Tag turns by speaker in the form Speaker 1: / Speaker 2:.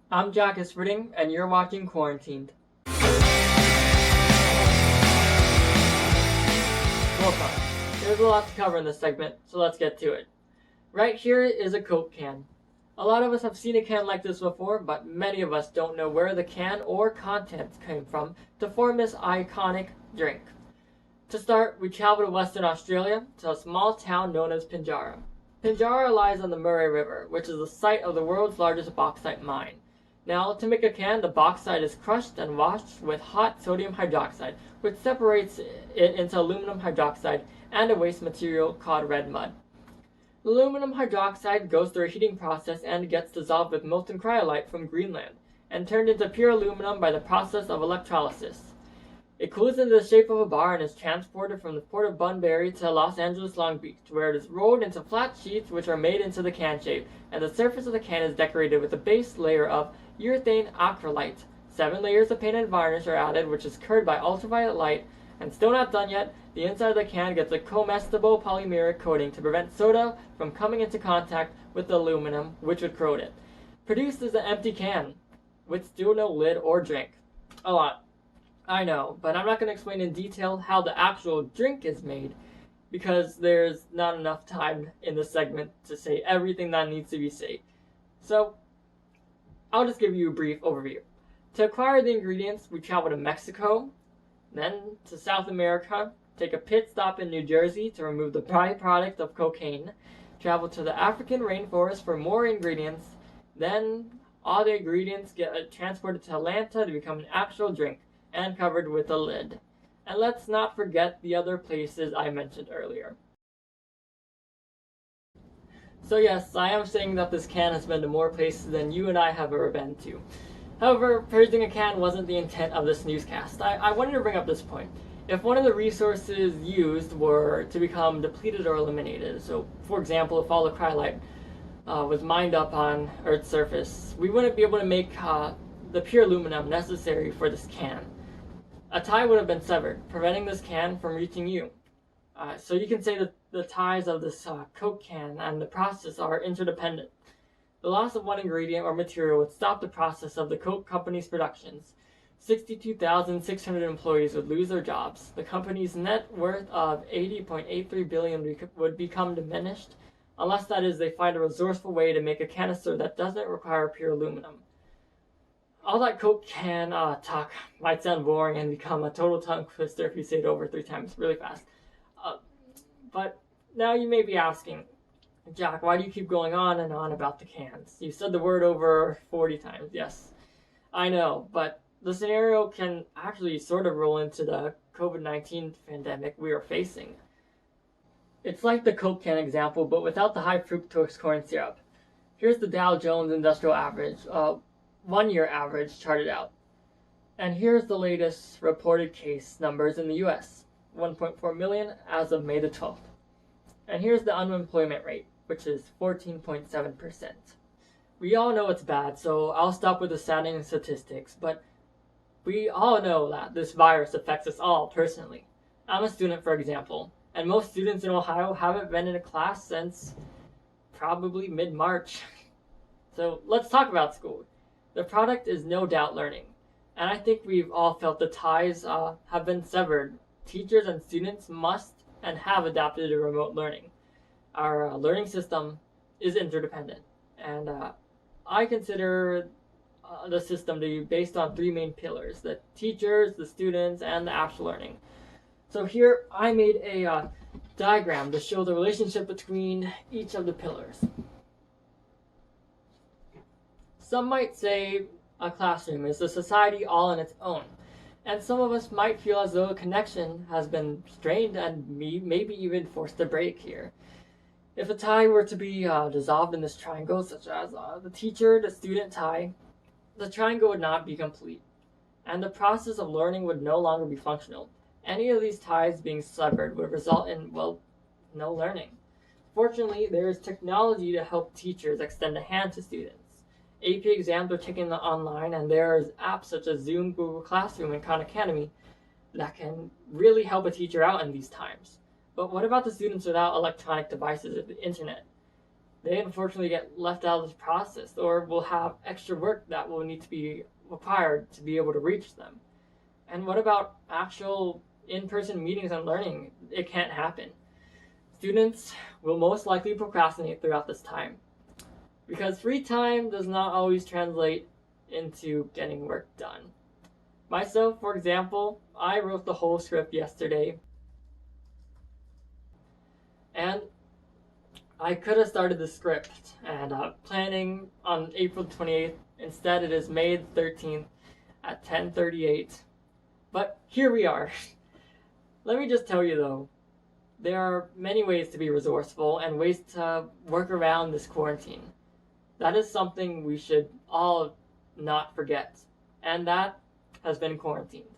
Speaker 1: I'm Jack Isfording, and you're watching Quarantined. Welcome. There's a lot to cover in this segment, so let's get to it. Right here is a Coke can. A lot of us have seen a can like this before, but many of us don't know where the can or contents came from to form this iconic drink. To start, we travel to Western Australia to a small town known as Pinjarra. Pinjarra lies on the Murray River, which is the site of the world's largest bauxite mine. Now, to make a can, the bauxite is crushed and washed with hot sodium hydroxide, which separates it into aluminum hydroxide and a waste material called red mud. The aluminum hydroxide goes through a heating process and gets dissolved with molten cryolite from Greenland, and turned into pure aluminum by the process of electrolysis. It cools into the shape of a bar and is transported from the port of Bunbury to Los Angeles Long Beach, where it is rolled into flat sheets which are made into the can shape, and the surface of the can is decorated with a base layer of urethane acrylite. 7 layers of paint and varnish are added, which is cured by ultraviolet light, and still not done yet, the inside of the can gets a comestible polymeric coating to prevent soda from coming into contact with the aluminum, which would corrode it. Produced is an empty can, with still no lid or drink. A lot. I know, but I'm not going to explain in detail how the actual drink is made, because there's not enough time in this segment to say everything that needs to be said. So, I'll just give you a brief overview. To acquire the ingredients, we travel to Mexico, then to South America, take a pit stop in New Jersey to remove the byproduct of cocaine, travel to the African rainforest for more ingredients, then all the ingredients get transported to Atlanta to become an actual drink, and covered with a lid. And let's not forget the other places I mentioned earlier. So yes, I am saying that this can has been to more places than you and I have ever been to. However, purging a can wasn't the intent of this newscast. I wanted to bring up this point. If one of the resources used were to become depleted or eliminated, so for example, if all the cryolite was mined up on Earth's surface, we wouldn't be able to make the pure aluminum necessary for this can. A tie would have been severed, preventing this can from reaching you. So you can say that the ties of this Coke can and the process are interdependent. The loss of one ingredient or material would stop the process of the Coke company's productions. 62,600 employees would lose their jobs. The company's net worth of $80.83 billion would become diminished, unless that is they find a resourceful way to make a canister that doesn't require pure aluminum. All that Coke can talk might sound boring and become a total tongue twister if you say it over 3 times really fast. But now you may be asking, Jack, why do you keep going on and on about the cans? You said the word over 40 times. Yes, I know, but the scenario can actually sort of roll into the COVID-19 pandemic we are facing. It's like the Coke can example, but without the high fructose corn syrup. Here's the Dow Jones Industrial Average, 1-year average charted out. And here's the latest reported case numbers in the US, 1.4 million as of May the 12th. And here's the unemployment rate, which is 14.7%. We all know it's bad, so I'll stop with the saddening statistics, but we all know that this virus affects us all personally. I'm a student, for example, and most students in Ohio haven't been in a class since probably mid-March. So let's talk about school. The product is no doubt learning, and I think we've all felt the ties have been severed. Teachers and students must and have adapted to remote learning. Our learning system is interdependent, and I consider the system to be based on 3 main pillars: the teachers, the students, and the actual learning. So here I made a diagram to show the relationship between each of the pillars. Some might say a classroom is a society all on its own, and some of us might feel as though a connection has been strained and maybe even forced to break here. If a tie were to be dissolved in this triangle, such as the teacher to student tie, the triangle would not be complete, and the process of learning would no longer be functional. Any of these ties being severed would result in, well, no learning. Fortunately, there is technology to help teachers extend a hand to students. AP exams are taken online, and there's apps such as Zoom, Google Classroom, and Khan Academy that can really help a teacher out in these times. But what about the students without electronic devices or the internet? they unfortunately get left out of this process or will have extra work that will need to be required to be able to reach them. And what about actual in-person meetings and learning? It can't happen. Students will most likely procrastinate throughout this time because free time does not always translate into getting work done. Myself, for example, I wrote the whole script yesterday, and I could have started the script and planning on April 28th. Instead, it is May 13th at 10:38. But here we are. Let me just tell you though, there are many ways to be resourceful and ways to work around this quarantine. That is something we should all not forget, and that has been quarantined.